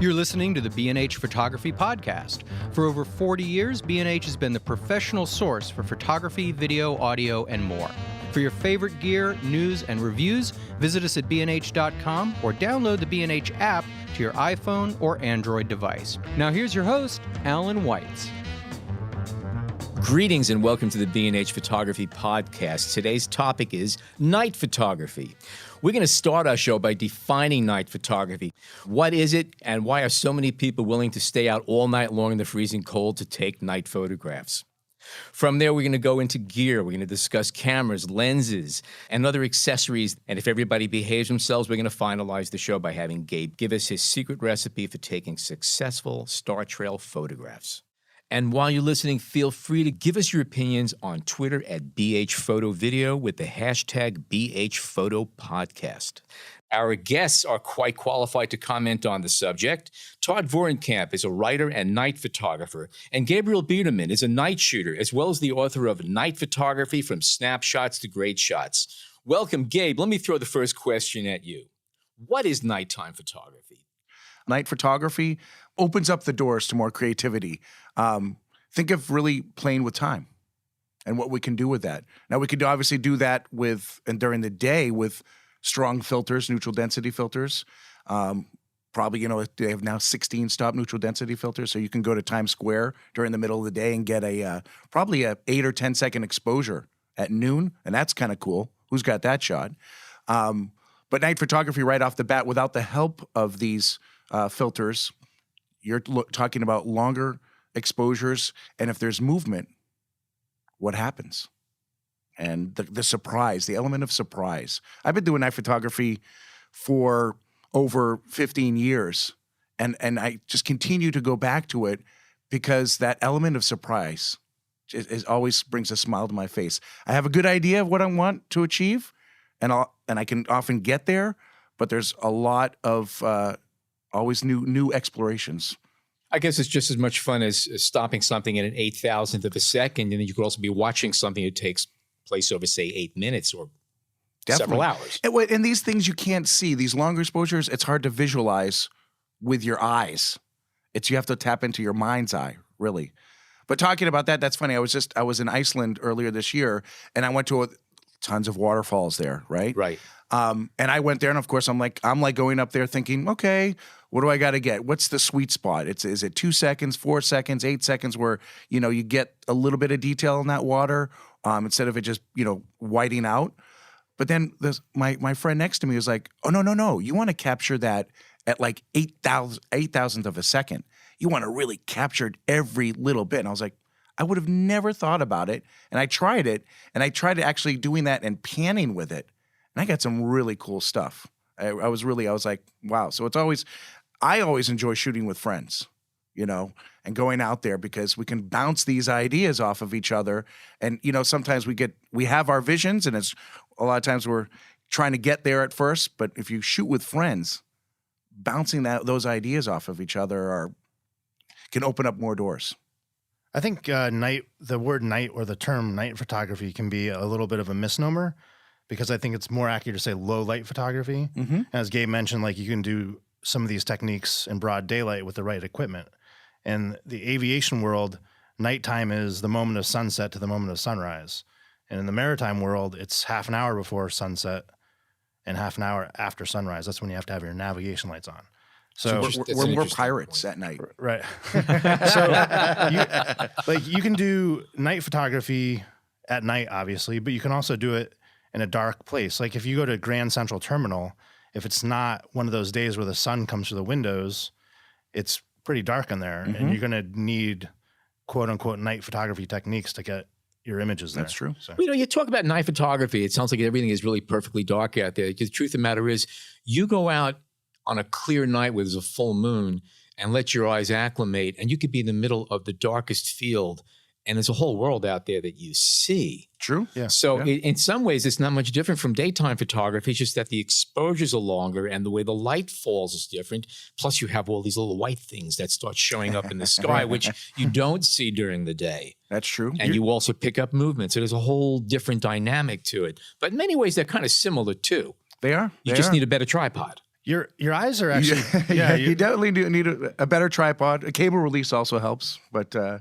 You're listening to the B&H Photography Podcast. For over 40 years, B&H has been the professional source for photography, video, audio, and more. For your favorite gear, news, and reviews, visit us at bnh.com or download the B&H app to your iPhone or Android device. Now here's your host, Alan Weitz. Greetings and welcome to the B&H Photography Podcast. Today's topic is night photography. We're going to start our show by defining night photography. What is it, and why are so many people willing to stay out all night long in the freezing cold to take night photographs? From there, we're going to go into gear. We're going to discuss cameras, lenses, and other accessories. And if everybody behaves themselves, we're going to finalize the show by having Gabe give us his secret recipe for taking successful Star Trail photographs. And while you're listening, feel free to give us your opinions on Twitter at BHPhotoVideo with the hashtag BHPhotoPodcast. Our guests are quite qualified to comment on the subject. Todd Vorenkamp is a writer and night photographer, and Gabriel Biderman is a night shooter, as well as the author of Night Photography from Snapshots to Great Shots. Welcome, Gabe. Let me throw the first question at you. What is nighttime photography? Night photography opens up the doors to more creativity. Think of really playing with time and what we can do with that. Now, we could obviously do that during the day with strong filters, neutral density filters. Probably, they have now 16 stop neutral density filters, so you can go to Times Square during the middle of the day and get probably a 8 or 10 second exposure at noon, and that's kind of cool. Who's got that shot? But night photography right off the bat, without the help of these filters, you're talking about longer exposures, and if there's movement, what happens? And the surprise, the element of surprise. I've been doing night photography for over 15 years, and I just continue to go back to it because that element of surprise always brings a smile to my face. I have a good idea of what I want to achieve, and I can often get there, but there's a lot of always new explorations. I guess it's just as much fun as stopping something at an 8,000th of a second, and then you could also be watching something that takes place over, say, 8 minutes or several hours. And these things you can't see, these longer exposures, it's hard to visualize with your eyes. You have to tap into your mind's eye, really. But talking about that, that's funny. I was in Iceland earlier this year, and I went to tons of waterfalls there, right? Right. And I went there, and of course, I'm like going up there thinking, okay, what do I got to get? What's the sweet spot? Is it 2 seconds, 4 seconds, 8 seconds where, you get a little bit of detail in that water instead of it just, whiting out? But then my friend next to me was like, oh, no. You want to capture that at like 8,000th of a second. You want to really capture every little bit. And I was like, I would have never thought about it. And I tried it, and I tried actually doing that and panning with it. And I got some really cool stuff. I was like, wow. So I always enjoy shooting with friends, and going out there because we can bounce these ideas off of each other. And, sometimes we have our visions, and it's a lot of times we're trying to get there at first. But if you shoot with friends, bouncing those ideas off of each other can open up more doors. I think the word night or the term night photography can be a little bit of a misnomer, because I think it's more accurate to say low light photography. Mm-hmm. As Gabe mentioned, you can do some of these techniques in broad daylight with the right equipment. In the aviation world, nighttime is the moment of sunset to the moment of sunrise. And in the maritime world, it's half an hour before sunset and half an hour after sunrise. That's when you have to have your navigation lights on. So we're more pirates at night. Right. So you can do night photography at night, obviously, but you can also do it in a dark place. Like if you go to Grand Central Terminal, if it's not one of those days where the sun comes through the windows, it's pretty dark in there, and you're going to need quote unquote night photography techniques to get your images there. That's true. So. You talk about night photography. It sounds like everything is really perfectly dark out there. The truth of the matter is, you go out on a clear night where there's a full moon and let your eyes acclimate, and you could be in the middle of the darkest field, and there's a whole world out there that you see. True. Yeah. So in some ways, it's not much different from daytime photography. It's just that the exposures are longer and the way the light falls is different. Plus, you have all these little white things that start showing up in the sky, which you don't see during the day. That's true. And you also pick up movement. So there's a whole different dynamic to it. But in many ways, they're kind of similar, too. They are. You just need a better tripod. Your eyes are actually you definitely do need a better tripod. A cable release also helps, but I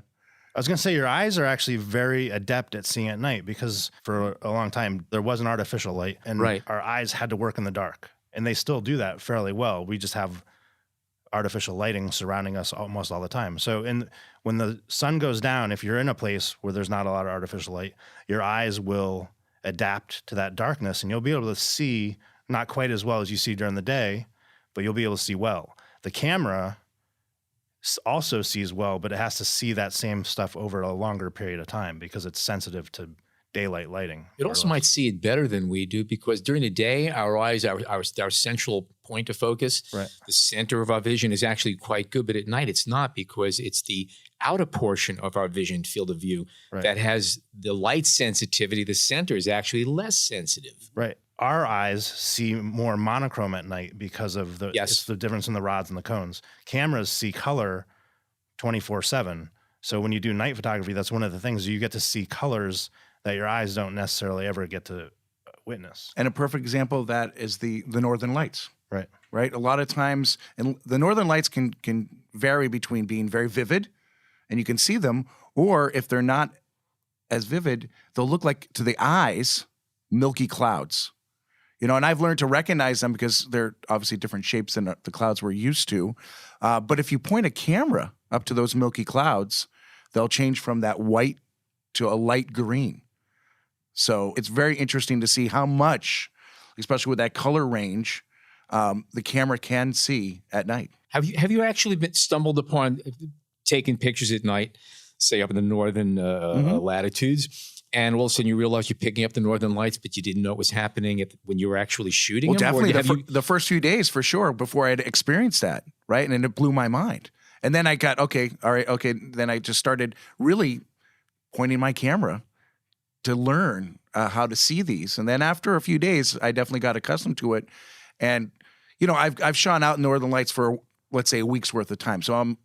was going to say your eyes are actually very adept at seeing at night because for a long time there was an artificial light and our eyes had to work in the dark, and they still do that fairly well. We just have artificial lighting surrounding us almost all the time. So when the sun goes down, if you're in a place where there's not a lot of artificial light, your eyes will adapt to that darkness and you'll be able to see not quite as well as you see during the day, but you'll be able to see well. The camera also sees well, but it has to see that same stuff over a longer period of time because it's sensitive to daylight lighting. It also might see it better than we do because during the day, our eyes, our central point of focus, the center of our vision is actually quite good. But at night, it's not because it's the outer portion of our vision field of view that has the light sensitivity. The center is actually less sensitive. Right. Our eyes see more monochrome at night because of it's the difference in the rods and the cones. Cameras see color 24/7. So when you do night photography, that's one of the things you get to see colors that your eyes don't necessarily ever get to witness. And a perfect example of that is the Northern Lights. Right. A lot of times, and the Northern Lights can vary between being very vivid, and you can see them, or if they're not as vivid, they'll look like, to the eyes, milky clouds. And I've learned to recognize them because they're obviously different shapes than the clouds we're used to. But if you point a camera up to those milky clouds, they'll change from that white to a light green. So it's very interesting to see how much, especially with that color range, the camera can see at night. Have you actually stumbled upon taking pictures at night, say up in the northern latitudes, and all of a sudden you realize you're picking up the Northern Lights, but you didn't know it was happening when you were actually shooting them? Well, definitely the first few days for sure before I had experienced that, right? And it blew my mind. And then I got, then I just started really pointing my camera to learn how to see these. And then after a few days, I definitely got accustomed to it. And, I've shone out Northern Lights for, let's say, a week's worth of time. So I'm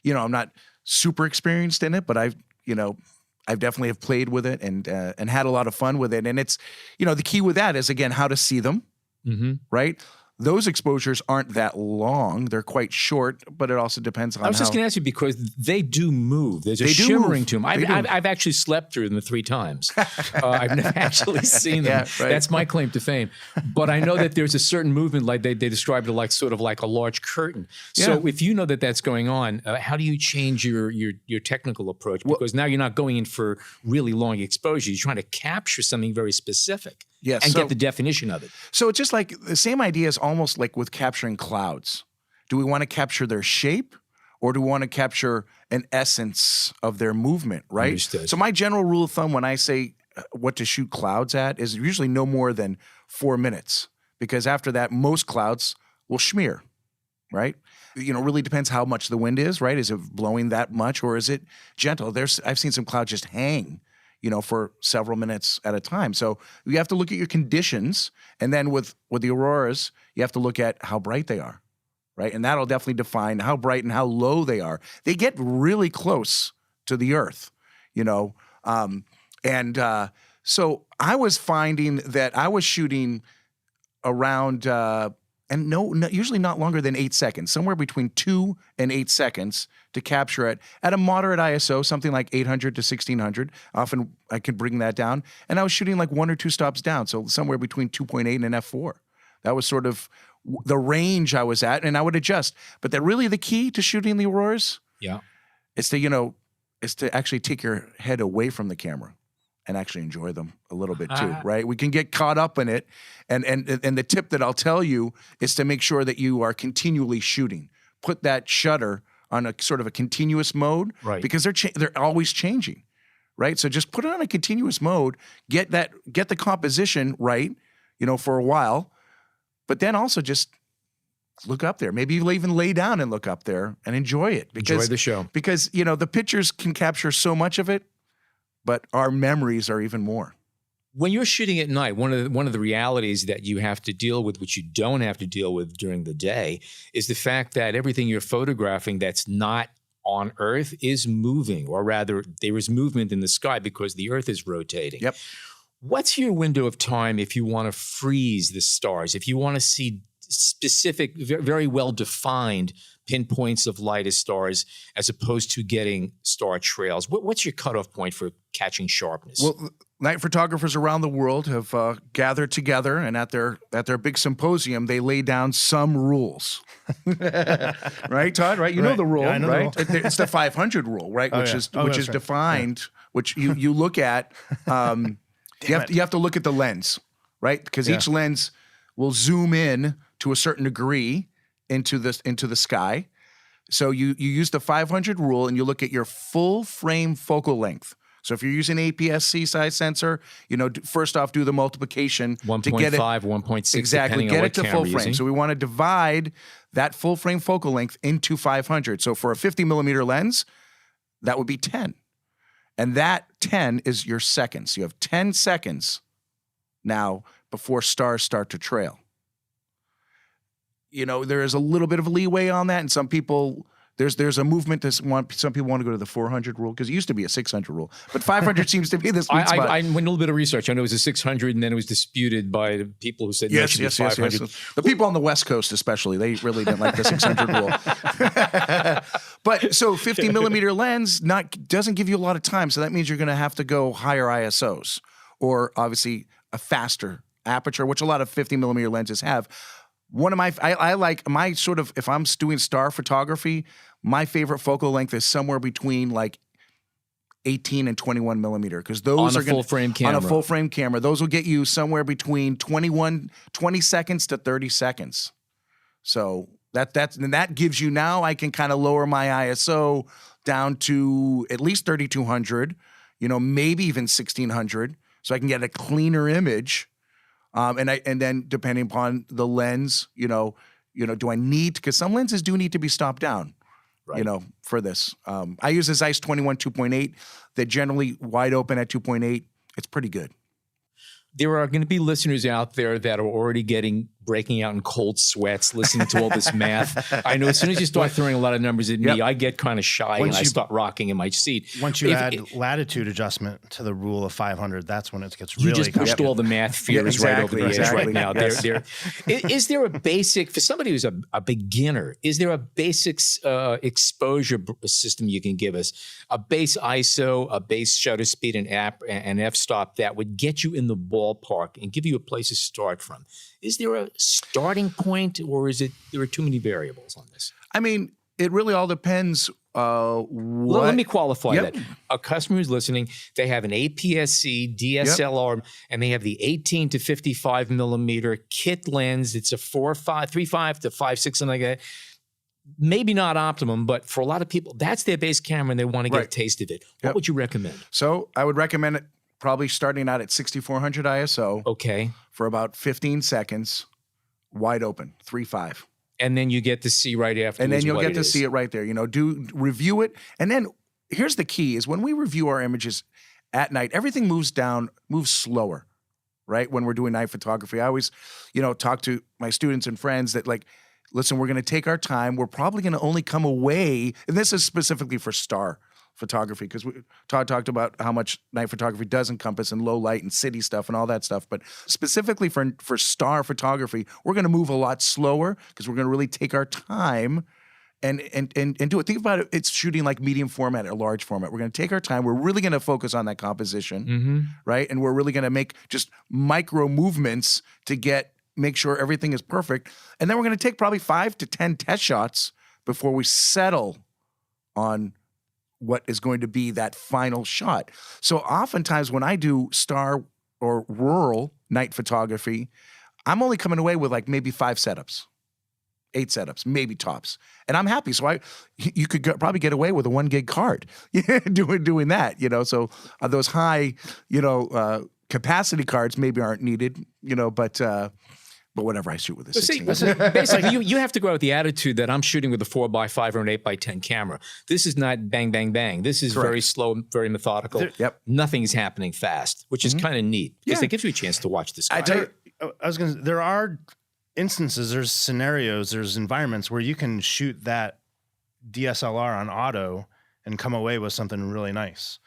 not super experienced in it, but I've definitely have played with it and had a lot of fun with it. And it's, the key with that is, again, how to see them, right? Those exposures aren't that long. They're quite short, but it also depends on I was just going to ask you because they do move. There's a shimmering to them. I've actually slept through them 3 times. I've never actually seen them. That's my claim to fame. But I know that there's a certain movement, like they described it like sort of like a large curtain. So if you know that that's going on, how do you change your technical approach? Because now you're not going in for really long exposure. You're trying to capture something very specific. Yes, and get the definition of it. So it's just like the same idea is almost like with capturing clouds. Do we want to capture their shape or do we want to capture an essence of their movement, right? Understood. So my general rule of thumb when I say what to shoot clouds at is usually no more than 4 minutes because after that, most clouds will smear, right? Really depends how much the wind is, right? Is it blowing that much or is it gentle? I've seen some clouds just hang for several minutes at a time. So you have to look at your conditions. And then with the auroras, you have to look at how bright they are, right? And that'll definitely define how bright and how low they are. They get really close to the earth, so I was finding that I was shooting around, usually not longer than 8 seconds, somewhere between 2 and 8 seconds to capture it at a moderate ISO, something like 800 to 1600. Often I could bring that down. And I was shooting like 1 or 2 stops down, so somewhere between 2.8 and an f4. That was sort of the range I was at, and I would adjust. But really the key to shooting the auroras is to actually take your head away from the camera and actually enjoy them a little bit too, right? We can get caught up in it. And the tip that I'll tell you is to make sure that you are continually shooting. Put that shutter on a sort of a continuous mode, right? Because they're always changing, right? So just put it on a continuous mode, get the composition right, for a while, but then also just look up there. Maybe you'll even lay down and look up there and enjoy it. Enjoy the show. Because, the pictures can capture so much of it, but our memories are even more. When you're shooting at night, one of the realities that you have to deal with, which you don't have to deal with during the day, is the fact that everything you're photographing that's not on Earth is moving, or rather, there is movement in the sky because the Earth is rotating. Yep. What's your window of time if you want to freeze the stars, if you want to see specific, very well defined pinpoints of light as stars, as opposed to getting star trails. What's your cutoff point for catching sharpness? Well, night photographers around the world have gathered together, and at their big symposium, they lay down some rules. Right, Todd? Right? You know the rule, Yeah, I know the right? rule. It's the 500 rule, right? Oh, which yeah. is Oh, which that's is right. defined. Which you look at. You have to look at the lens, right? Because each lens will zoom in to a certain degree into the sky. So you use the 500 rule, and you look at your full frame focal length. So if you're using APS-C size sensor, first off, do the multiplication 1.5, to get it 1.6, exactly, depending get on it what to camera full you're frame. using. So we want to divide that full frame focal length into 500. So for a 50 millimeter lens, that would be 10. And that 10 is your seconds. You have 10 seconds now before stars start to trail. There is a little bit of leeway on that, and some people, there's a movement some people want to go to the 400 rule, because it used to be a 600 rule, but 500 seems to be the sweet spot. I went a little bit of research. I know it was a 600, and then it was disputed by the people who said no, it should be 500. Yes. The people on the West Coast especially, they really didn't like the 600 rule. But so 50 millimeter lens doesn't give you a lot of time, so that means you're going to have to go higher ISOs, or obviously a faster aperture, which a lot of 50 millimeter lenses have. One of I like my sort of, if I'm doing star photography, my favorite focal length is somewhere between like 18 and 21 millimeter, because those on a full frame camera. On a full frame camera, those will get you somewhere between 20 seconds to 30 seconds. So that gives you, now I can kind of lower my ISO down to at least 3200, maybe even 1600, so I can get a cleaner image. And then depending upon the lens, do I need, because some lenses do need to be stopped down, right, for this. I use a Zeiss 21 2.8. They're generally wide open at 2.8. It's pretty good. There are going to be listeners out there that are already breaking out in cold sweats listening to all this math. I know as soon as you start throwing a lot of numbers at me, I get kind of shy and I start rocking in my seat. Once you add latitude adjustment to the rule of 500, that's when it gets really You just pushed all the math fears right over the edge right now. Yes. Is there a basic, for somebody who's a beginner, is there a basic exposure system you can give us? A base ISO, a base shutter speed, and f-stop that would get you in the ballpark and give you a place to start from? Is there a starting point, or there are too many variables on this? I mean, it really all depends. Let me qualify that. A customer who's listening, they have an APS-C DSLR, and they have the 18 to 55 millimeter kit lens. It's a 3.5 to 5.6, something like that. Maybe not optimum, but for a lot of people, that's their base camera, and they want to get a taste of it. What would you recommend? So I would recommend it probably starting out at 6400 ISO. Okay. For about 15 seconds, wide open, 3.5. And then you get to see right after. And then you'll get to see it right there. Review it. And then here's the key is when we review our images at night, everything moves slower, right? When we're doing night photography. I always, talk to my students and friends that listen, we're going to take our time. We're probably going to only come away, and this is specifically for star photography, because Todd talked about how much night photography does encompass in low light and city stuff and all that stuff. But specifically for star photography, we're going to move a lot slower, because we're going to really take our time and do it. Think about it. It's shooting like medium format or large format. We're going to take our time. We're really going to focus on that composition, right? And we're really going to make just micro movements to make sure everything is perfect. And then we're going to take probably 5 to 10 test shots before we settle on what is going to be that final shot. So oftentimes when I do star or rural night photography, I'm only coming away with maybe 5 setups, 8 setups, maybe tops. And I'm happy. So you could probably get away with a 1 gig card doing that, So those high, capacity cards maybe aren't needed, but whatever, I shoot with a 16. Basically, you have to go out with the attitude that I'm shooting with a 4x5 or an 8x10 camera. This is not bang, bang, bang. This is very slow, very methodical. Nothing's happening fast, which is kind of neat, because it gives you a chance to watch this guy. There are instances, there's scenarios, there's environments where you can shoot that DSLR on auto and come away with something really nice.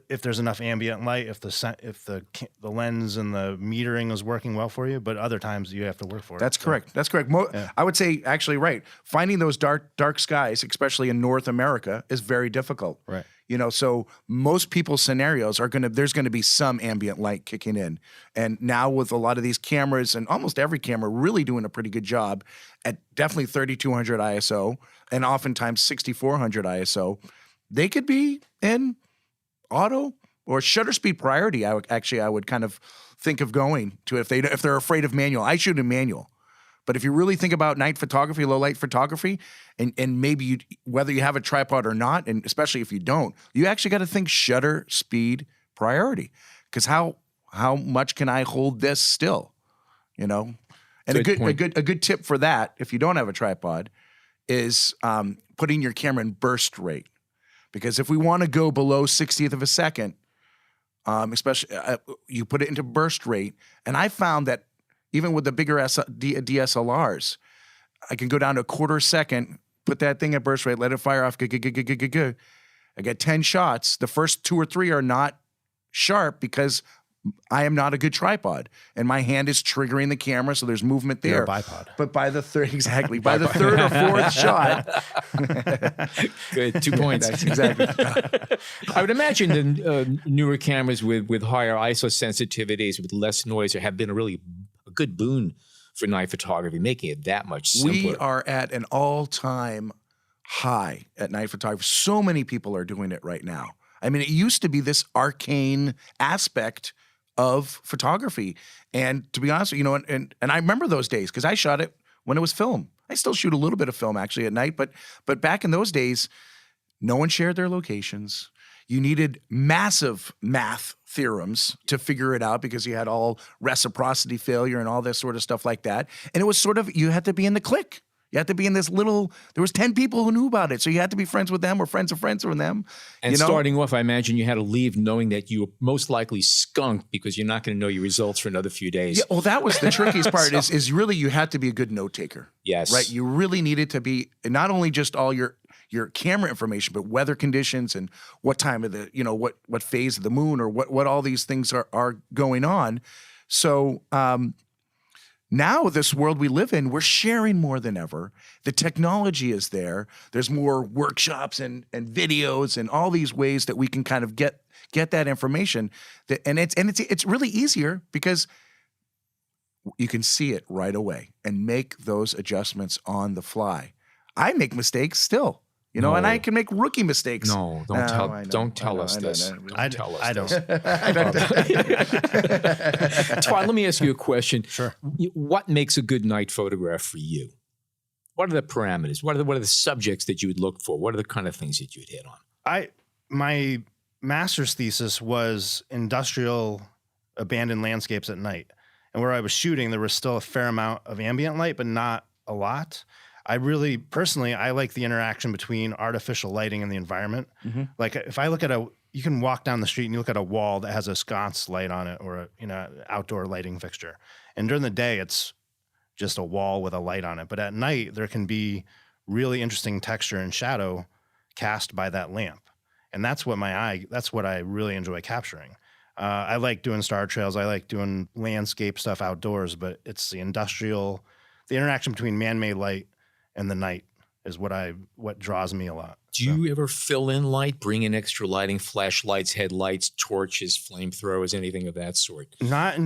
if there's enough ambient light, if the lens and the metering is working well for you, but other times you have to work for it. That's correct. That's correct. I would say actually right. Finding those dark skies, especially in North America, is very difficult. Right. So most people's scenarios there's gonna be some ambient light kicking in. And now with a lot of these cameras and almost every camera really doing a pretty good job at definitely 3200 ISO and oftentimes 6400 ISO, they could be in auto or shutter speed priority. I would kind of think of going to if they're afraid of manual. I shoot in manual. But if you really think about night photography, low light photography, and maybe whether you have a tripod or not, and especially if you don't, you actually got to think shutter speed priority. Because how much can I hold this still? And a good tip for that, if you don't have a tripod, is putting your camera in burst rate. Because if we want to go below 60th of a second, especially you put it into burst rate, and I found that even with the bigger DSLRs, I can go down to a quarter second, put that thing at burst rate, let it fire off. I get 10 shots. The first 2 or 3 are not sharp because I am not a good tripod, and my hand is triggering the camera, so there's movement there. You're a bipod. But by the third or fourth shot, good 2 points. That's exactly. I would imagine the newer cameras with higher ISO sensitivities, with less noise, have been a good boon for night photography, making it that much simpler. We are at an all-time high at night photography. So many people are doing it right now. I mean, it used to be this arcane aspect of photography. And to be honest, and I remember those days because I shot it when it was film. I still shoot a little bit of film actually at night, but back in those days, no one shared their locations. You needed massive math theorems to figure it out because you had all reciprocity failure and all this sort of stuff like that. And it was sort of, you had to be in the clique. You had to be in this there was 10 people who knew about it. So you had to be friends with them or friends of friends with them. And starting off, I imagine you had to leave knowing that you were most likely skunked because you're not going to know your results for another few days. Yeah, well, that was the trickiest part is really you had to be a good note taker. Yes. Right? You really needed to be not only just all your camera information, but weather conditions and what time of the, what phase of the moon or what all these things are going on. So, now, this world we live in, we're sharing more than ever. The technology is there. There's more workshops and videos and all these ways that we can kind of get that information. It's really easier because you can see it right away and make those adjustments on the fly. I make mistakes still. And I can make rookie mistakes. No, don't tell us this. I don't. Todd, let me ask you a question. Sure. What makes a good night photograph for you? What are the parameters? What are the subjects that you would look for? What are the kind of things that you would hit on? My master's thesis was industrial abandoned landscapes at night. And where I was shooting, there was still a fair amount of ambient light, but not a lot. I like the interaction between artificial lighting and the environment. Mm-hmm. Like if I look at you can walk down the street and you look at a wall that has a sconce light on it or outdoor lighting fixture. And during the day, it's just a wall with a light on it. But at night, there can be really interesting texture and shadow cast by that lamp. And that's what I really enjoy capturing. I like doing star trails. I like doing landscape stuff outdoors, but it's the interaction between man-made light and the night is what draws me a lot. Do you ever fill in light, bring in extra lighting, flashlights, headlights, torches, flamethrowers, anything of that sort? Not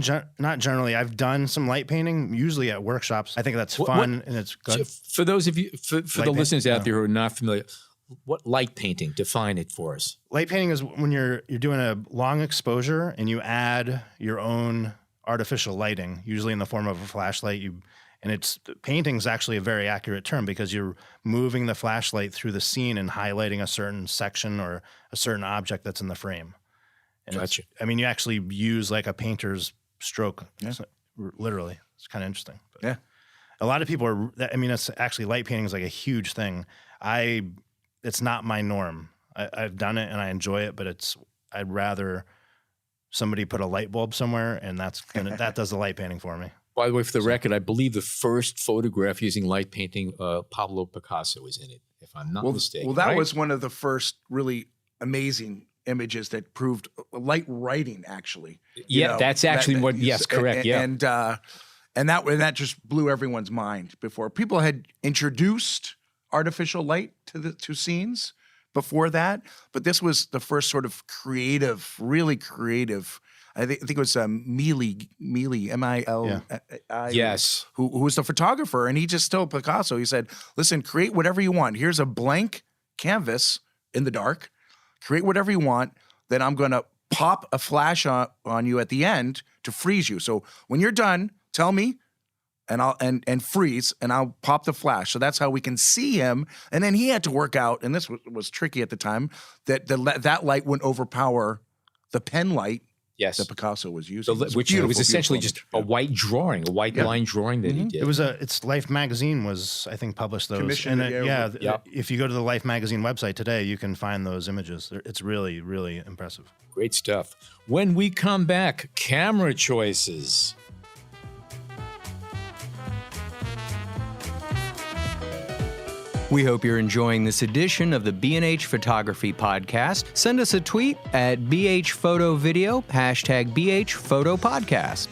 generally. I've done some light painting, usually at workshops. I think that's fun and it's good. For those of you, for the listeners out there who are not familiar, what light painting? Define it for us. Light painting is when you're doing a long exposure and you add your own artificial lighting, usually in the form of a flashlight. Painting is actually a very accurate term because you're moving the flashlight through the scene and highlighting a certain section or a certain object that's in the frame. And gotcha. you actually use like a painter's stroke, literally. It's kind of interesting. But yeah. A lot of people it's actually light painting is like a huge thing. It's not my norm. I've done it and I enjoy it, but I'd rather somebody put a light bulb somewhere and that does the light painting for me. By the way, for the record, I believe the first photograph using light painting, Pablo Picasso was in it, if I'm not mistaken. Well, that was one of the first really amazing images that proved light writing, actually. Yeah, that's actually yes, correct. And that just blew everyone's mind before. People had introduced artificial light to scenes before that, but this was the first sort of creative, really creative. I think it was Mealy, M-I-L-I. Yes. Who was the photographer, and he just told Picasso, he said, listen, create whatever you want. Here's a blank canvas in the dark. Create whatever you want. Then I'm going to pop a flash on you at the end to freeze you. So when you're done, tell me, and I'll and freeze, and I'll pop the flash. So that's how we can see him. And then he had to work out, and this was tricky at the time, that that light wouldn't overpower the pen light. Yes, that Picasso was using, which was essentially just a white drawing, a white line drawing that he did. It was it's Life magazine was, I think, published those. And if you go to the Life magazine website today, you can find those images. It's really, really impressive. Great stuff. When we come back, camera choices. We hope you're enjoying this edition of the B&H Photography Podcast. Send us a tweet at BHPhotoVideo, #BHPhotoPodcast.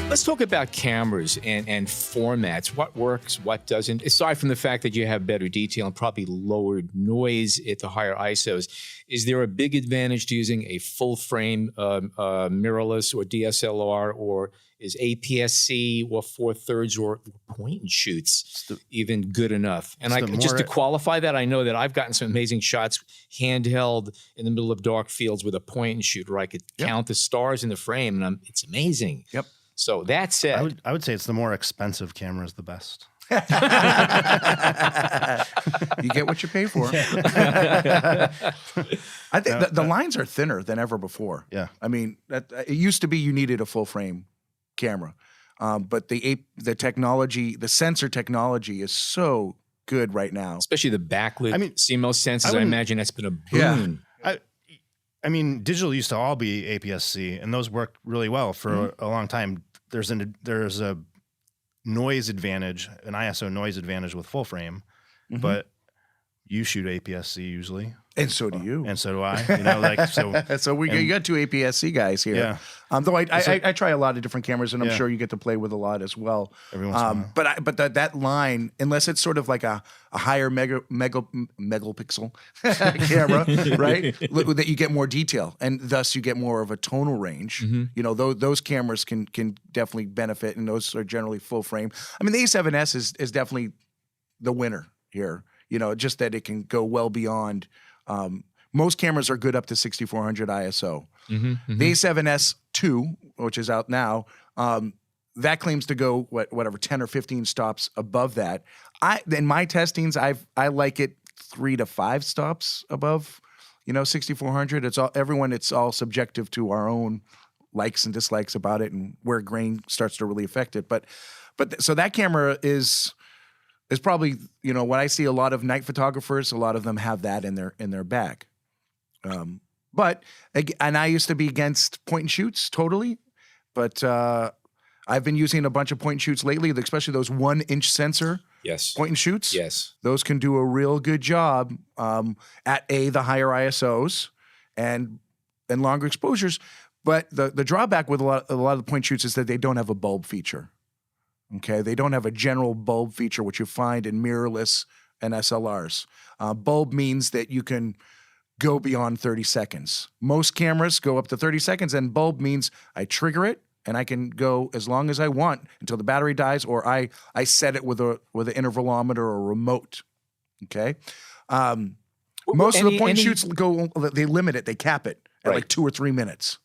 Let's talk about cameras and formats. What works, what doesn't? Aside from the fact that you have better detail and probably lower noise at the higher ISOs, is there a big advantage to using a full frame mirrorless or DSLR, or is APS-C or 4/3 or point and shoots even good enough? And just to qualify that, I know that I've gotten some amazing shots handheld in the middle of dark fields with a point and shoot where I could count the stars in the frame, and it's amazing. Yep. So that said, I would say it's the more expensive camera is the best. You get what you pay for. I think the lines are thinner than ever before. Yeah. I mean, it used to be you needed a full frame camera, but the technology, the sensor technology is so good right now. especially the backlit CMOS sensors, I imagine that's been a boon. I mean, digital used to all be APS-C, and those worked really well for a long time. There's a noise advantage, an ISO noise advantage with full frame, but you shoot APS-C usually. And so do you. And so do I. You know, like so you got two APS-C guys here. Yeah. Though I try a lot of different cameras, and I'm sure you get to play with a lot as well. Every once in a while. But that line, unless it's sort of like a higher megapixel camera, right? That you get more detail, and thus you get more of a tonal range. You know, those cameras can definitely benefit, and those are generally full frame. I mean, the A7S is definitely the winner here. You know, just that it can go well beyond. Most cameras are good up to 6400 ISO. The A7S II, which is out now, that claims to go whatever 10 or 15 stops above that. In my testings, I like it 3 to 5 stops above, 6400. It's all subjective to our own likes and dislikes about it, and where grain starts to really affect it. But so that camera is probably, when I see a lot of night photographers, a lot of them have that in their bag. And I used to be against point and shoots totally, but I've been using a bunch of point and shoots lately, especially those 1-inch sensor point and shoots. Yes. Those can do a real good job at the higher ISOs and longer exposures. But the drawback with a lot of the point shoots is that they don't have a bulb feature. Okay, they don't have a general bulb feature, which you find in mirrorless and SLRs. Bulb means that you can go beyond 30 seconds. Most cameras go up to 30 seconds, and bulb means I trigger it and I can go as long as I want until the battery dies, or I set it with an intervalometer or remote. Okay, most of the point shoots they limit it, they cap it at like 2 or 3 minutes.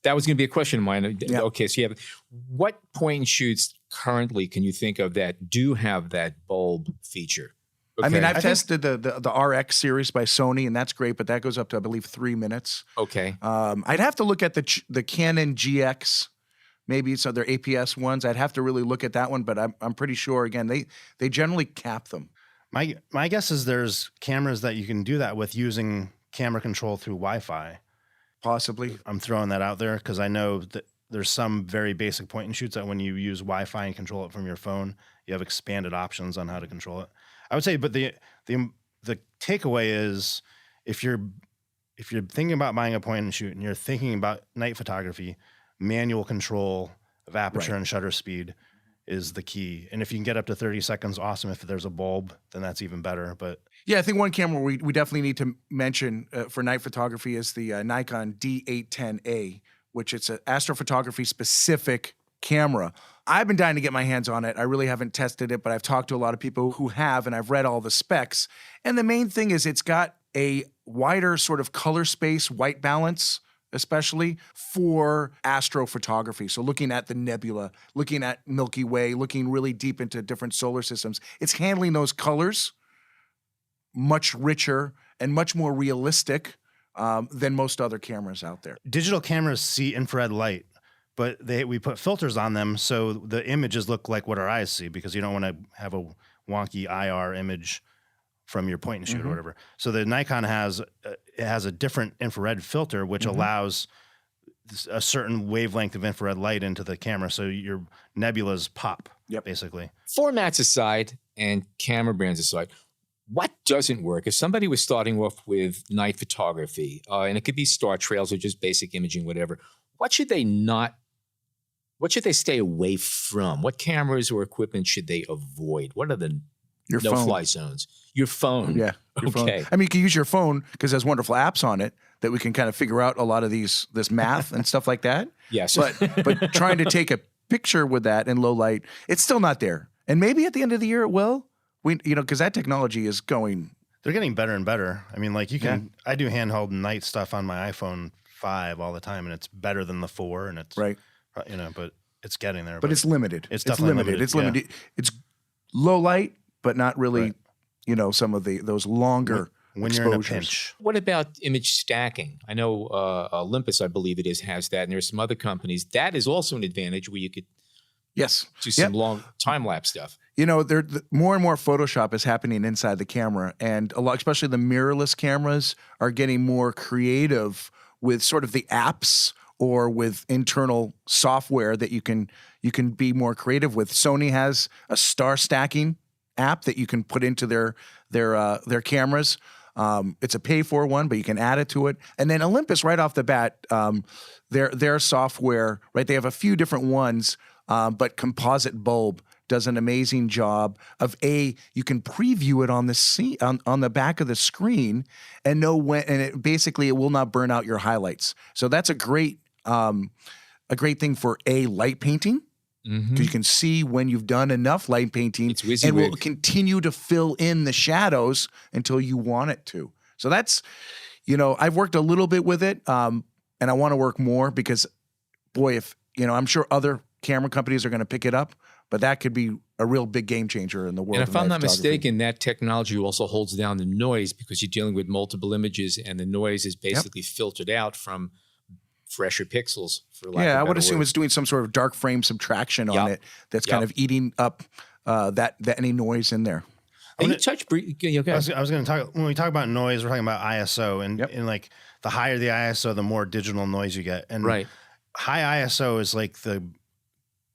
That was going to be a question of mine. Yeah. Okay, so you have what point and shoots currently can you think of that do have that bulb feature? Okay. I mean, I've tested the RX series by Sony, and that's great, but that goes up to, I believe, 3 minutes. Okay. I'd have to look at the Canon GX, maybe some of their APS ones. I'd have to really look at that one, but I'm pretty sure, again, they generally cap them. My guess is there's cameras that you can do that with using camera control through Wi-Fi. Possibly. I'm throwing that out there because I know that there's some very basic point and shoots that when you use Wi-Fi and control it from your phone, you have expanded options on how to control it. I would say, but the the takeaway is if you're thinking about buying a point and shoot and you're thinking about night photography, manual control of aperture and shutter speed is the key. And if you can get up to 30 seconds, awesome. If there's a bulb, then that's even better. But yeah, I think one camera we definitely need to mention for night photography is the Nikon D810A, which it's an astrophotography specific camera. I've been dying to get my hands on it. I really haven't tested it, but I've talked to a lot of people who have, and I've read all the specs. And the main thing is it's got a wider sort of color space, white balance, especially for astrophotography. So looking at the nebula, looking at Milky Way, looking really deep into different solar systems. It's handling those colors much richer and much more realistic than most other cameras out there. digital cameras see infrared light, but we put filters on them so the images look like what our eyes see, because you don't want to have a wonky IR image from your point and shoot or whatever. So the Nikon has a different infrared filter, which allows a certain wavelength of infrared light into the camera, so your nebulas pop, basically. Formats aside and camera brands aside, what doesn't work? If somebody was starting off with night photography, and it could be star trails or just basic imaging, whatever, what should they stay away from? What cameras or equipment should they avoid? What are the Your phone. no-fly zones? Your phone. Yeah. Your phone. I mean, you can use your phone because there's wonderful apps on it that we can kind of figure out a lot of this math and stuff like that. Yes. But trying to take a picture with that in low light, it's still not there. And maybe at the end of the year it will. Because that technology is going. They're getting better and better. I mean, like I do handheld night stuff on my iPhone 5 all the time, and it's better than the 4, and it's right. But it's getting there. But it's limited. It's definitely limited. It's limited. It's low light, but not really. Some of those longer when exposures. you're in a pinch. What about image stacking? I know Olympus, I believe it is, has that, and there's some other companies. That is also an advantage where you could do some long time-lapse stuff. More and more Photoshop is happening inside the camera, and a lot, especially the mirrorless cameras, are getting more creative with sort of the apps or with internal software that you can be more creative with. Sony has a star stacking app that you can put into their cameras. It's a pay-for one, but you can add it to it. And then Olympus, right off the bat, their software, right? They have a few different ones, but Composite Bulb does an amazing job of you can preview it on the on the back of the screen and know when, and it will not burn out your highlights. So that's a great thing for light painting. Because you can see when you've done enough light painting, and will continue to fill in the shadows until you want it to. So that's, I've worked a little bit with it, and I want to work more because, boy, I'm sure other camera companies are going to pick it up, but that could be a real big game changer in the world. And if of I'm not photography. mistaken, that technology also holds down the noise because you're dealing with multiple images, and the noise is basically filtered out from fresher pixels. I would assume it's doing some sort of dark frame subtraction on it that's kind of eating up that any noise in there. And you touch. Okay. I was going to talk, when we talk about noise, we're talking about ISO, and like the higher the ISO, the more digital noise you get. And high ISO is like the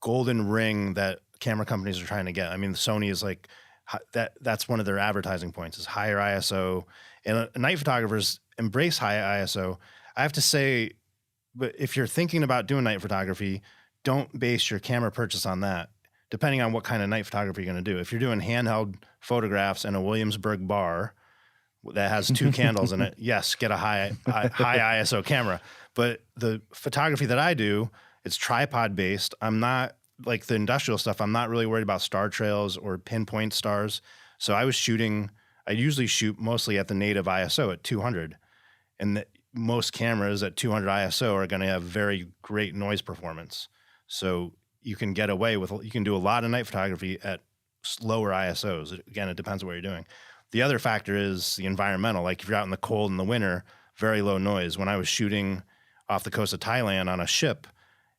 golden ring that camera companies are trying to get. I mean, Sony is like that's one of their advertising points is higher ISO, and night photographers embrace high ISO. I have to say, but if you're thinking about doing night photography, don't base your camera purchase on that. Depending on what kind of night photography you're going to do. If you're doing handheld photographs in a Williamsburg bar that has 2 candles in it, yes, get a high ISO camera. But the photography that I do, it's tripod based. I'm not like the industrial stuff. I'm not really worried about star trails or pinpoint stars. So I usually shoot mostly at the native ISO at 200. And most cameras at 200 ISO are going to have very great noise performance. So you can get away with, you can do a lot of night photography at lower ISOs. Again, it depends on what you're doing. The other factor is the environmental. Like if you're out in the cold in the winter, very low noise. When I was shooting off the coast of Thailand on a ship,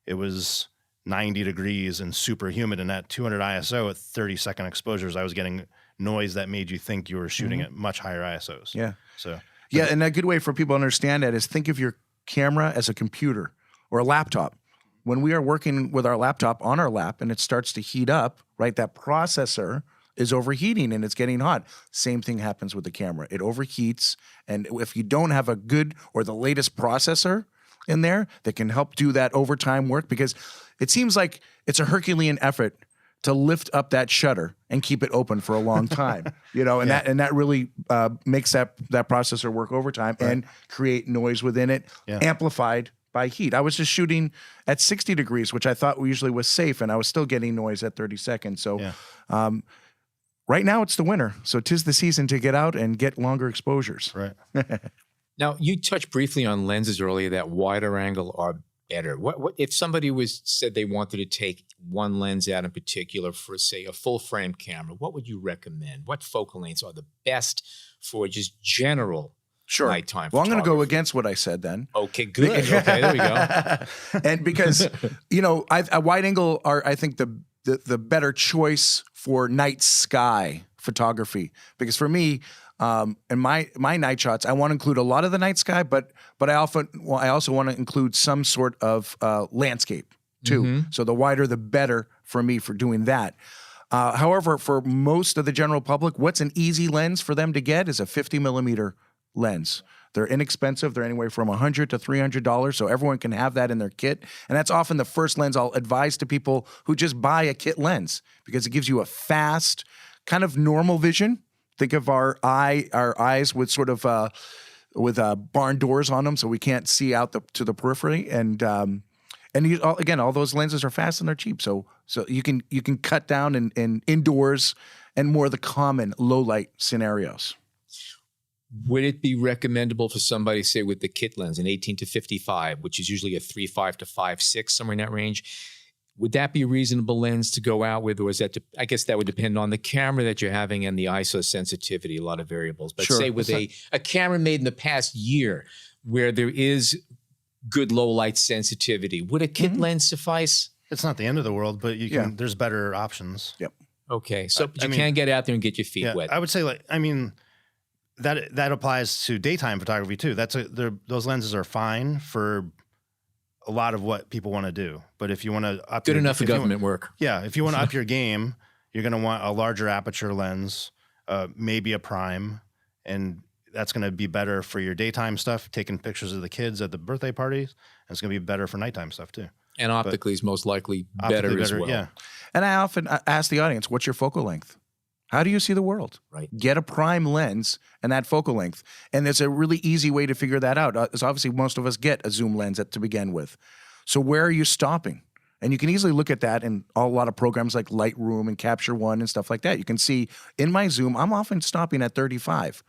it was 90 degrees and super humid. And at 200 ISO at 30-second exposures, I was getting noise that made you think you were shooting at much higher ISOs. Yeah. So yeah, and a good way for people to understand that is think of your camera as a computer or a laptop. When we are working with our laptop on our lap and it starts to heat up, right, that processor is overheating and it's getting hot. Same thing happens with the camera. It overheats, and if you don't have a good or the latest processor in there that can help do that overtime work, because it seems like it's a Herculean effort to lift up that shutter and keep it open for a long time, and that really makes that processor work overtime and create noise within it, amplified by heat. I was just shooting at 60 degrees, which I thought usually was safe, and I was still getting noise at 30 seconds. So right now it's the winter, so 'tis the season to get out and get longer exposures. Right. Now, you touched briefly on lenses earlier that wider angle are better. What if somebody said they wanted to take one lens out in particular for, say, a full frame camera? What would you recommend? What focal lengths are the best for just general nighttime Well, I'm going to go photography? against what I said then. Okay, good. Okay, there we go. And because a wide angle are, I think, the better choice for night sky photography. Because for me, in my night shots, I want to include a lot of the night sky, but I also want to include some sort of landscape too. Mm-hmm. So the wider, the better for me for doing that. However, for most of the general public, what's an easy lens for them to get is a 50 millimeter lens. They're inexpensive. They're anywhere from $100 to $300, so everyone can have that in their kit. And that's often the first lens I'll advise to people who just buy a kit lens, because it gives you a fast, kind of normal vision. Think of our eyes with sort of barn doors on them, so we can't see out to the periphery. And again, all those lenses are fast and they're cheap, so you can cut down in indoors and more of the common low light scenarios. Would it be recommendable for somebody, say, with the kit lens, an 18 to 55, which is usually a 3.5 to 5.6, somewhere in that range? Would that be a reasonable lens to go out with, or is that? I guess that would depend on the camera that you're having and the ISO sensitivity, a lot of variables. But say with a camera made in the past year where there is good low light sensitivity, would a kit lens suffice? It's not the end of the world, but you can. There's better options. Yep. Okay, so you can get out there and get your feet wet. I would say, that applies to daytime photography too. Those lenses are fine for a lot of what people want to do. But if you want to up good enough for government work. Yeah, if you want to up your game, you're going to want a larger aperture lens, maybe a prime, and that's going to be better for your daytime stuff, taking pictures of the kids at the birthday parties, and it's going to be better for nighttime stuff too. And optically is most likely better as well. Yeah. And I often ask the audience, what's your focal length? How do you see the world? Right. Get a prime lens and that focal length. And there's a really easy way to figure that out. So obviously, most of us get a zoom lens to begin with. So where are you stopping? And you can easily look at that in a lot of programs like Lightroom and Capture One and stuff like that. You can see in my zoom, I'm often stopping at 35.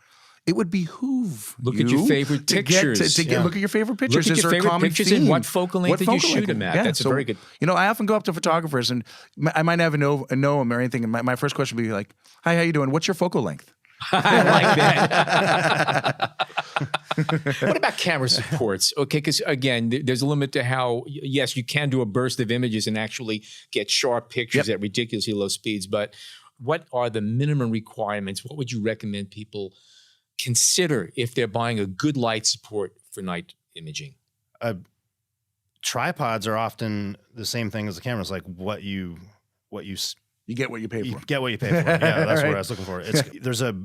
It would behoove look at your favorite pictures. Look at your favorite pictures. Look at your favorite pictures and what focal length did you shoot them at? Yeah, that's a very good. I often go up to photographers and I might never know them or anything. And my first question would be like, "Hi, how you doing? What's your focal length?" I like that. What about camera supports? Okay, because again, there's a limit to how, yes, you can do a burst of images and actually get sharp pictures at ridiculously low speeds, but what are the minimum requirements? What would you recommend people consider if they're buying a good light support for night imaging? Tripods are often the same thing as the cameras, like what you get what you pay for. You get what you pay for. Yeah, that's what I was looking for. There's a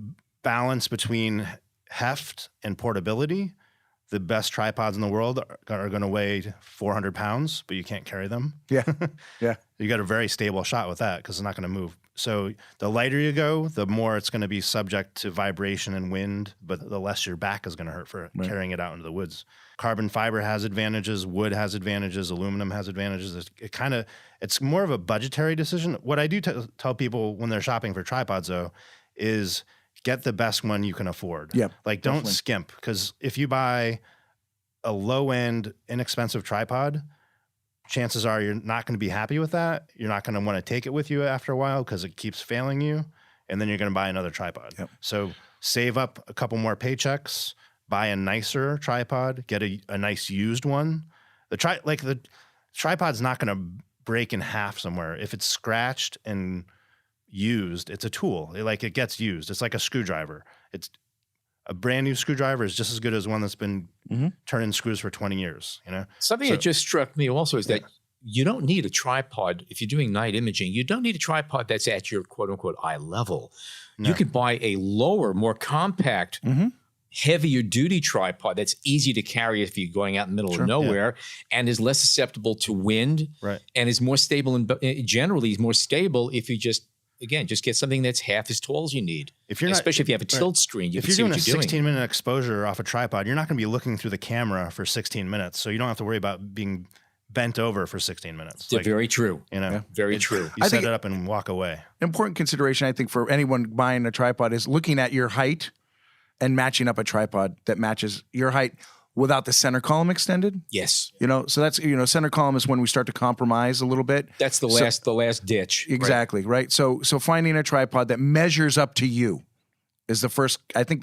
balance between heft and portability. The best tripods in the world are going to weigh 400 pounds, but you can't carry them. Yeah, yeah. You got a very stable shot with that because it's not going to move. So the lighter you go, the more it's going to be subject to vibration and wind, but the less your back is going to hurt for carrying it out into the woods. Carbon fiber has advantages, wood has advantages, aluminum has advantages. It's more of a budgetary decision. What I do tell people when they're shopping for tripods, though, is get the best one you can afford. Yep, like don't skimp, because if you buy a low-end, inexpensive tripod, chances are you're not going to be happy with that. You're not going to want to take it with you after a while because it keeps failing you, and then you're going to buy another tripod. Yep. So save up a couple more paychecks, buy a nicer tripod, get a nice used one. The tripod's not going to break in half somewhere. If it's scratched and used, it's a tool. It gets used. It's like a screwdriver. It's a brand new screwdriver is just as good as one that's been turning screws for 20 years. Something that just struck me also is that you don't need a tripod. If you're doing night imaging, you don't need a tripod that's at your quote unquote eye level. No. You could buy a lower, more compact, heavier duty tripod that's easy to carry if you're going out in the middle of nowhere and is less susceptible to wind and is more stable and generally is more stable if you just get something that's half as tall as you need. Especially if you have a tilt screen, if you're doing a 16-minute exposure off a tripod, you're not going to be looking through the camera for 16 minutes, so you don't have to worry about being bent over for 16 minutes. Very true. Very true. You set it up and walk away. Important consideration, I think, for anyone buying a tripod is looking at your height and matching up a tripod that matches your height without the center column extended. Yes. So that's, center column is when we start to compromise a little bit. That's the last ditch. Exactly, right? So finding a tripod that measures up to you is the first, I think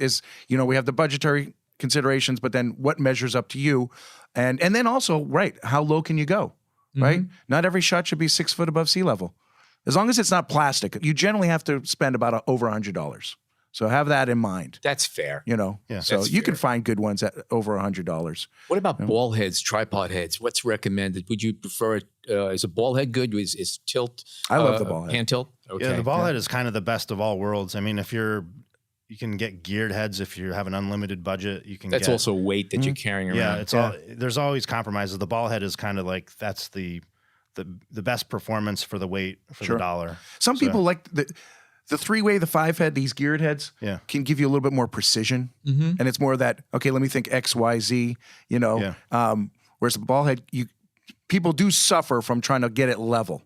we have the budgetary considerations, but then what measures up to you? And then also, how low can you go, right? Not every shot should be 6 foot above sea level. As long as it's not plastic, you generally have to spend about over $100. So have that in mind. That's fair. So you can find good ones at over $100. What about ball heads, tripod heads? What's recommended? Would you prefer it? Is a ball head good? Is tilt? I love the ball head. Hand tilt? Okay. Yeah, the ball head is kind of the best of all worlds. I mean, you can get geared heads if you have an unlimited budget. That's also weight that you're carrying around. Yeah, there's always compromises. The ball head is kind of like that's the best performance for the weight for the dollar. Some people like the 3-way, the 5-head, these geared heads can give you a little bit more precision. And it's more that, okay, let me think X, Y, Z, whereas the ball head, people do suffer from trying to get it level,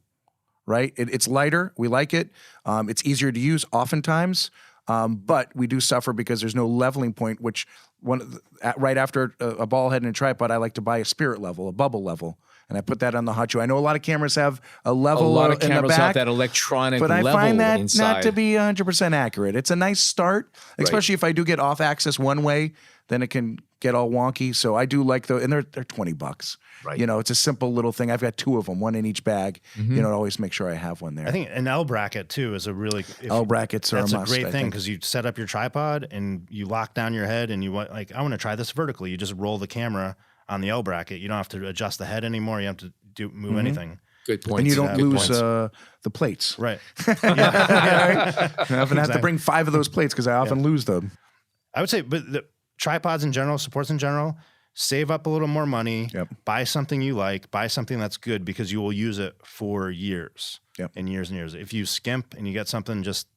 right? It's lighter. We like it. It's easier to use oftentimes. But we do suffer because there's no leveling point, which right after a ball head and a tripod, I like to buy a spirit level, a bubble level. And I put that on the hot shoe. I know a lot of cameras have a level in the back. A lot of cameras have that electronic level inside. But I find that not to be 100% accurate. It's a nice start, especially if I do get off axis one way, then it can get all wonky. So I do like and they're $20. Right. It's a simple little thing. I've got 2 of them, one in each bag. Always make sure I have one there. I think an L bracket too is a really L brackets are a must. That's a great thing because you set up your tripod and you lock down your head and you want I want to try this vertically. You just roll the camera on the L bracket. You don't have to adjust the head anymore. You have to move anything. Good point. And you don't lose the plates. Right. I often have to bring 5 of those plates because I often lose them. I would say, but the tripods in general, supports in general, save up a little more money, buy something you like, buy something that's good because you will use it for years and years and years. If you skimp and you get something just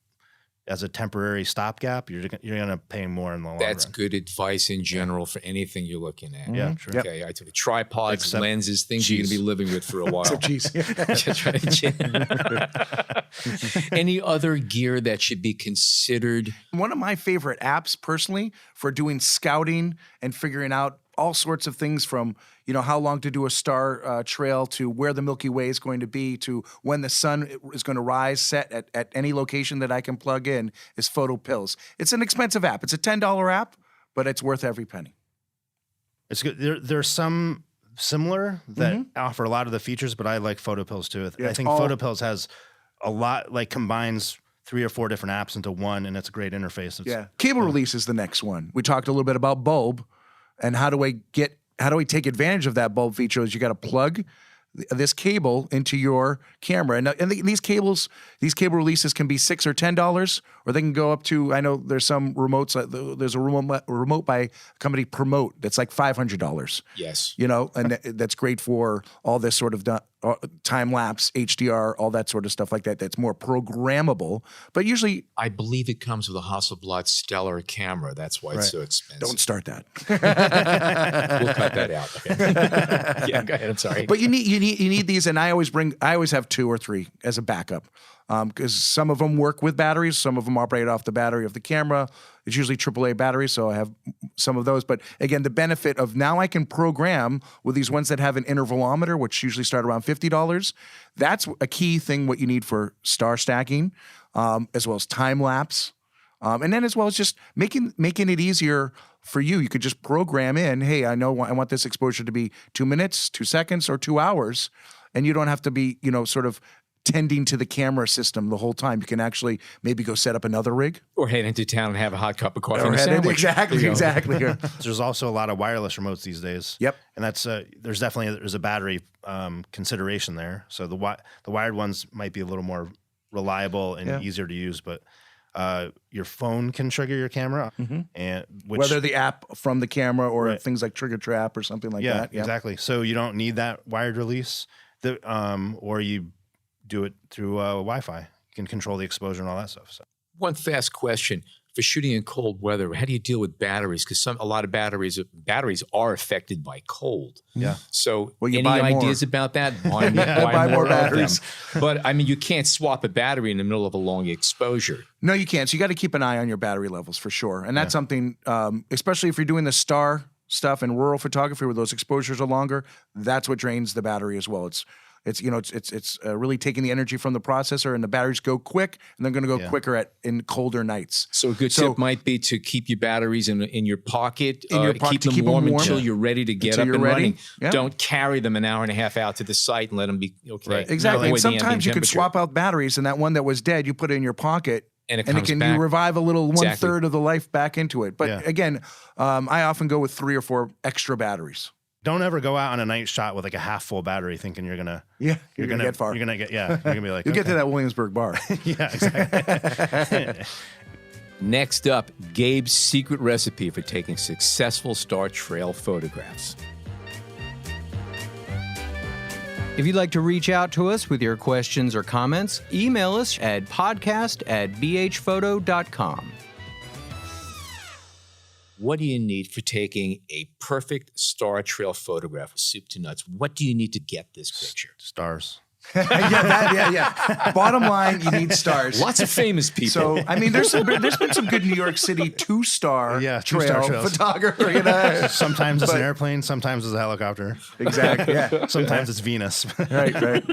as a temporary stopgap, you're going to pay more in the long run. That's good advice in general for anything you're looking at. Yeah, true. Okay, I took tripods, lenses, things you're going to be living with for a while. Any other gear that should be considered? One of my favorite apps, personally, for doing scouting and figuring out all sorts of things from, how long to do a star trail to where the Milky Way is going to be to when the sun is going to rise, set at any location that I can plug in is Photo Pills. It's an expensive app. It's a $10 app, but it's worth every penny. It's good. There's some similar that offer a lot of the features, but I like Photo Pills too. I think Photo Pills has a lot, combines 3 or 4 different apps into one, and it's a great interface. Cable release is the next one. We talked a little bit about bulb and how do I take advantage of that bulb feature is you got to plug this cable into your camera. And these cable releases can be $6 or $10, or they can go up to, I know there's some remotes, there's a remote by a company Promote that's like $500. Yes. And that's great for all this sort of time lapse, HDR, all that sort of stuff like that. That's more programmable, but usually I believe it comes with a Hasselblad Stellar camera. That's why it's so expensive. Don't start that. We'll cut that out. Okay. Yeah, go ahead. I'm sorry. But you need these, and I always have 2 or 3 as a backup. Because some of them work with batteries, some of them operate off the battery of the camera. It's usually AAA batteries, so I have some of those. But again, the benefit of now I can program with these ones that have an intervalometer, which usually start around $50. That's a key thing, what you need for star stacking, as well as time lapse. And then as well as just making it easier for you. You could just program in, hey, I want this exposure to be 2 minutes, 2 seconds, or 2 hours. And you don't have to be, sort of tending to the camera system the whole time. You can actually maybe go set up another rig. Or head into town and have a hot cup of coffee and a sandwich. Exactly. There's also a lot of wireless remotes these days. Yep. And that's there's a battery consideration there. So the wired ones might be a little more reliable and easier to use, but your phone can trigger your camera, and whether the app from the camera or things like Trigger Trap or something like that. Yeah, exactly. So you don't need that wired release, or you do it through Wi-Fi. You can control the exposure and all that stuff. So. One fast question. For shooting in cold weather, how do you deal with batteries? Because a lot of batteries are affected by cold. Yeah. So any ideas about that? Buy more batteries. But I mean, you can't swap a battery in the middle of a long exposure. No, you can't. So you got to keep an eye on your battery levels for sure. And that's something, especially if you're doing the star stuff in rural photography where those exposures are longer, that's what drains the battery as well. It's really taking the energy from the processor, and the batteries go quick, and they're going to go quicker in colder nights. So a good tip might be to keep your batteries in your pocket, keep them keep warm them warm until you're ready to get up and running. Yeah. Don't carry them an hour and a half out to the site and let them be okay. Right. Exactly. And sometimes you can temperature. swap out batteries, and that one that was dead, you put it in your pocket, and it comes back. You revive a little 1/3 of the life back into it. But again, I often go with 3 or 4 extra batteries. Don't ever go out on a night shot with like a half full battery thinking you're gonna get far. You're gonna be like you'll get to that Williamsburg bar. Yeah, exactly. Next up, Gabe's secret recipe for taking successful star trail photographs. If you'd like to reach out to us with your questions or comments, email us at podcast@bhphoto.com. What do you need for taking a perfect star trail photograph of soup to nuts? What do you need to get this picture? Stars. Yeah. Bottom line, you need stars. Lots of famous people. So, I mean, there's been some good New York City 2-star trail photography. Sometimes it's an airplane, sometimes it's a helicopter. Exactly. Yeah. Sometimes it's Venus. Right.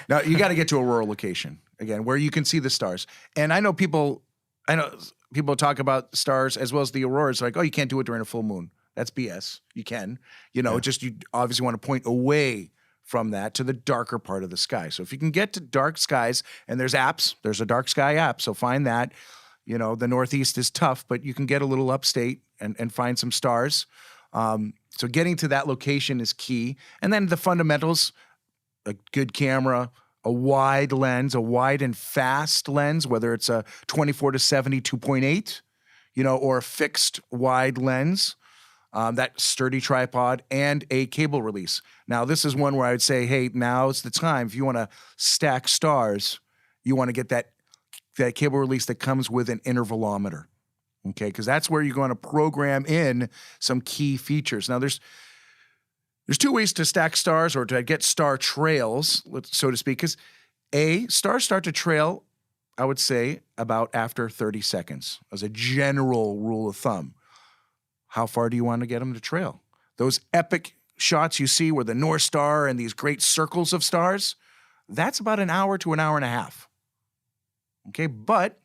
Now, you got to get to a rural location, again, where you can see the stars. And I know people talk about stars as well as the auroras, like, oh, you can't do it during a full moon. That's BS. You can. You obviously want to point away from that to the darker part of the sky. So if you can get to dark skies, and there's apps, there's a dark sky app, so find that. The Northeast is tough, but you can get a little upstate and find some stars. So getting to that location is key. And then the fundamentals, a good camera, a wide lens, a wide and fast lens, whether it's a 24-70 2.8, or a fixed wide lens, that sturdy tripod, and a cable release. Now, this is one where I would say, hey, now's the time. If you want to stack stars, you want to get that cable release that comes with an intervalometer, okay? Because that's where you're going to program in some key features. Now, there's 2 ways to stack stars or to get star trails, so to speak, because stars start to trail, I would say, about after 30 seconds as a general rule of thumb. How far do you want to get them to trail? Those epic shots you see where the North Star and these great circles of stars, that's about an hour to an hour and a half. Okay, but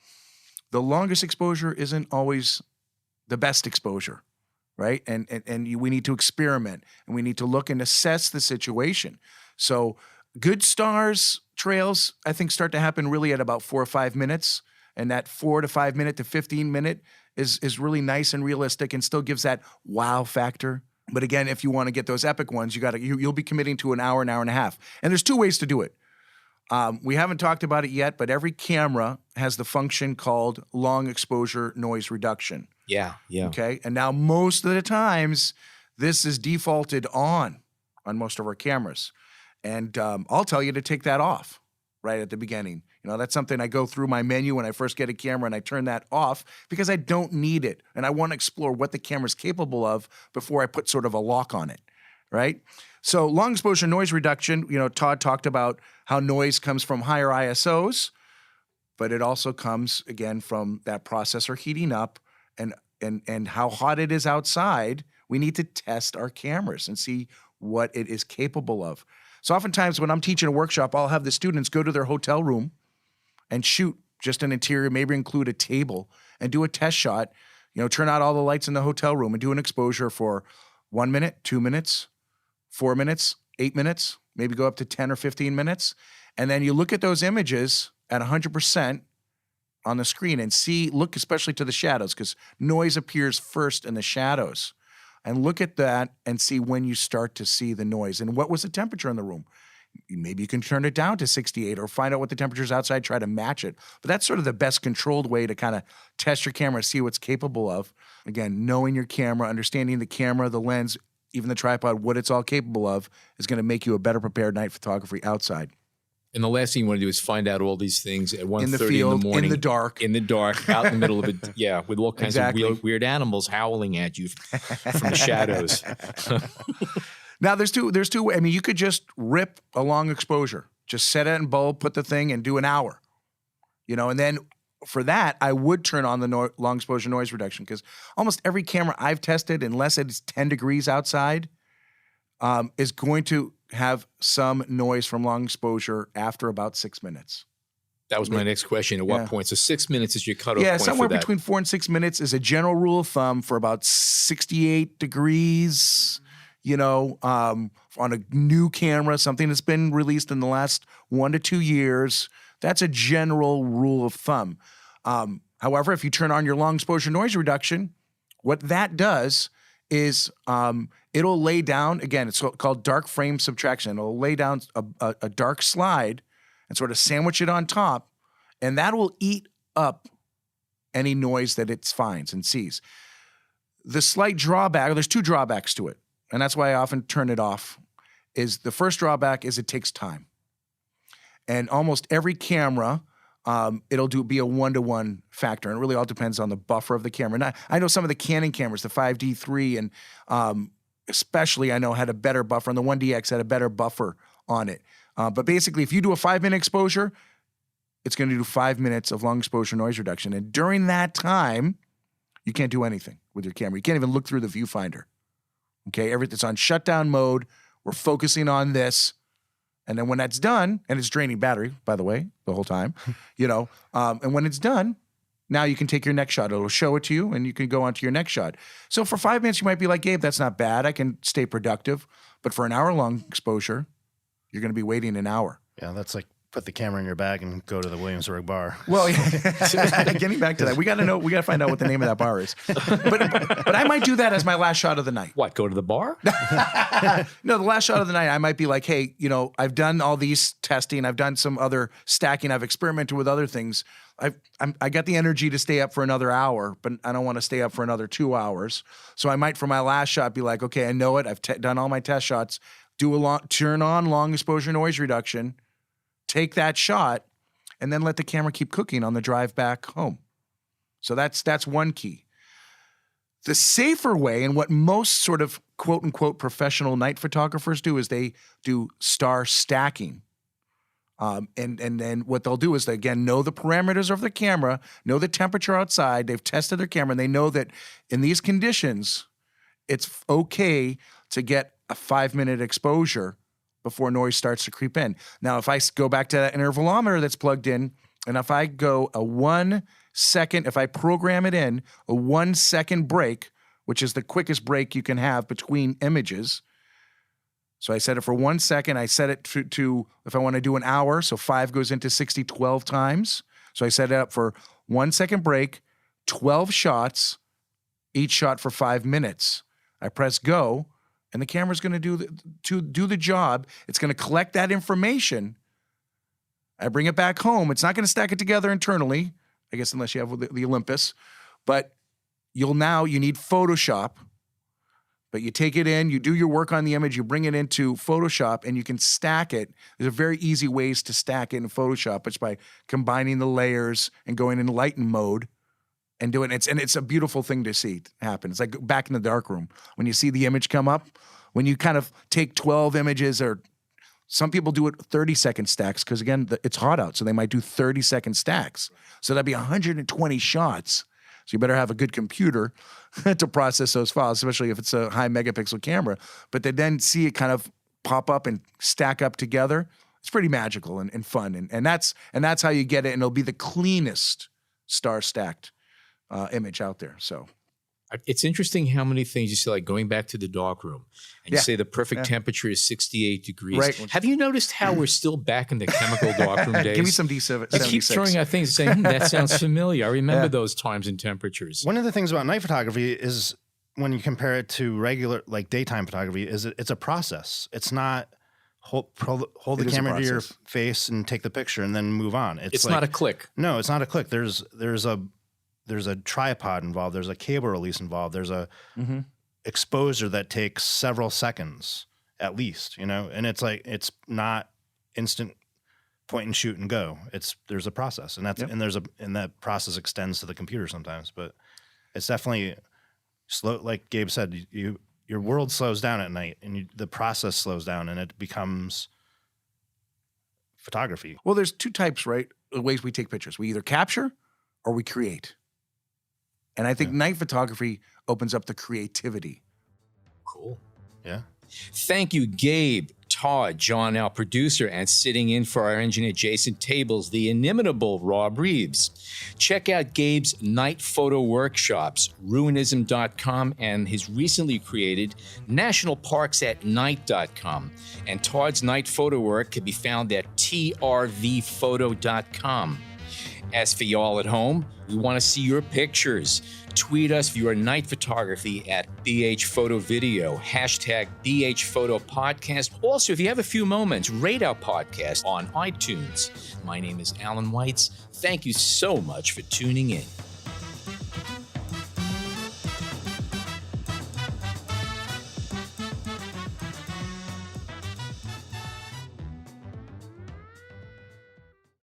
the longest exposure isn't always the best exposure, right? And we need to experiment, and we need to look and assess the situation. So good stars trails, I think, start to happen really at about 4 or 5 minutes, and that 4 to 5 minute to 15 minute is really nice and realistic and still gives that wow factor. But again, if you want to get those epic ones, you'll be committing to an hour and a half. And there's 2 ways to do it. We haven't talked about it yet, but every camera has the function called long exposure noise reduction. Yeah. Okay. And now most of the times, this is defaulted on most of our cameras. And I'll tell you to take that off right at the beginning. That's something I go through my menu when I first get a camera, and I turn that off because I don't need it. And I want to explore what the camera's capable of before I put sort of a lock on it, right? So long exposure noise reduction, Todd talked about how noise comes from higher ISOs, but it also comes, again, from that processor heating up and how hot it is outside. We need to test our cameras and see what it is capable of. So oftentimes when I'm teaching a workshop, I'll have the students go to their hotel room and shoot just an interior, maybe include a table, and do a test shot, turn out all the lights in the hotel room and do an exposure for 1 minute, 2 minutes, 4 minutes, 8 minutes, maybe go up to 10 or 15 minutes. And then you look at those images at 100% on the screen and look especially to the shadows, because noise appears first in the shadows. And look at that and see when you start to see the noise. And what was the temperature in the room? Maybe you can turn it down to 68 or find out what the temperature is outside, try to match it. But that's sort of the best controlled way to kind of test your camera, see what's capable of. Again, knowing your camera, understanding the camera, the lens, even the tripod, what it's all capable of is going to make you a better prepared night photography outside. And the last thing you want to do is find out all these things at 1:30 in the field, in the morning. in the dark. In the dark, out in the middle of it. Yeah, with all kinds Exactly. of weird animals howling at you from the shadows. Now, there's two. I mean, you could just rip a long exposure. Just set it in bulb, put the thing, and do an hour. And then for that, I would turn on the long exposure noise reduction, because almost every camera I've tested, unless it's 10 degrees outside, is going to have some noise from long exposure after about 6 minutes. That was my next question. At what point? So 6 minutes is your cutoff Yeah, point somewhere for that. between 4 and 6 minutes is a general rule of thumb for about 68 degrees. On a new camera, something that's been released in the last 1 to 2 years. That's a general rule of thumb. However, if you turn on your long exposure noise reduction, what that does is it'll lay down, again, it's called dark frame subtraction. It'll lay down a dark slide and sort of sandwich it on top, and that will eat up any noise that it finds and sees. The slight drawback, there's two drawbacks to it, and that's why I often turn it off, is the first drawback is it takes time. And almost every camera, it'll be a 1-to-1 factor, and it really all depends on the buffer of the camera. And I know some of the Canon cameras, the 5D3, and especially I know had a better buffer, and the 1DX had a better buffer on it. But basically, if you do a 5-minute exposure, it's going to do 5 minutes of long exposure noise reduction. And during that time, you can't do anything with your camera. You can't even look through the viewfinder. Okay, everything's on shutdown mode. We're focusing on this. And then when that's done, and it's draining battery, by the way, the whole time, and when it's done, now you can take your next shot. It'll show it to you, and you can go on to your next shot. So for 5 minutes, you might be like, Gabe, that's not bad. I can stay productive. But for an hour-long exposure, you're going to be waiting an hour. Yeah, that's like put the camera in your bag and go to the Williamsburg bar. Well, getting back to that, we got to find out what the name of that bar is. But I might do that as my last shot of the night. What, go to the bar? No, the last shot of the night, I might be like, hey, I've done all these testing. I've done some other stacking. I've experimented with other things. I got the energy to stay up for another hour, but I don't want to stay up for another 2 hours. So I might, for my last shot, be like, okay, I know it. I've done all my test shots. Turn on long exposure noise reduction. Take that shot, and then let the camera keep cooking on the drive back home. So that's one key. The safer way, and what most sort of quote-unquote professional night photographers do, is they do star stacking. And then what they'll do is they, again, know the parameters of the camera, know the temperature outside, they've tested their camera, and they know that in these conditions, it's okay to get a 5-minute exposure before noise starts to creep in. Now, if I go back to that intervalometer that's plugged in, and if I go a 1 second, if I program it in, a 1 second break, which is the quickest break you can have between images. So I set it for 1 second. I set it to if I want to do an hour, so 5 goes into 60 12 times. So I set it up for 1 second break, 12 shots, each shot for 5 minutes. I press go, and the camera's going to do the job. It's going to collect that information. I bring it back home. It's not going to stack it together internally, I guess, unless you have the Olympus. But you need Photoshop. But you take it in, you do your work on the image, you bring it into Photoshop, and you can stack it. There's a very easy ways to stack it in Photoshop. It's by combining the layers and going in lighten mode and doing it. And it's a beautiful thing to see happen. It's like back in the darkroom. When you see the image come up, when you kind of take 12 images, or some people do it 30-second stacks, because again, it's hot out, so they might do 30-second stacks. So that'd be 120 shots. So you better have a good computer to process those files, especially if it's a high megapixel camera. But to then see it kind of pop up and stack up together, it's pretty magical and fun. And that's how you get it. And it'll be the cleanest star stacked image out there. So It's interesting how many things you say, like going back to the dark room, and you say the perfect temperature is 68 degrees. Right. Have you noticed how we're still back in the chemical dark room days? Give me some D7. You keep throwing out things and saying, that sounds familiar. I remember those times and temperatures. One of the things about night photography is when you compare it to regular, like daytime photography, is it's a process. It's not hold the camera to your face and take the picture and then move on. It's like, not a click. No, it's not a click. There's a tripod involved. There's a cable release involved. There's a exposure that takes several seconds at least, and it's not instant point and shoot and go. There's a process, and and that process extends to the computer sometimes, but it's definitely slow. Like Gabe said, your world slows down at night, and the process slows down, and it becomes photography. Well, there's two types, right? The ways we take pictures. We either capture or we create. And I think night photography opens up the creativity. Cool. Yeah. Thank you, Gabe, Todd, John, our producer, and sitting in for our engineer, Jason Tables, the inimitable Rob Reeves. Check out Gabe's night photo workshops, ruinism.com, and his recently created nationalparksatnight.com. And Todd's night photo work can be found at trvphoto.com. As for y'all at home, we want to see your pictures. Tweet us your night photography at BHPhotoVideo, #BHPhotoPodcast. Also, if you have a few moments, rate our podcast on iTunes. My name is Alan Weitz. Thank you so much for tuning in.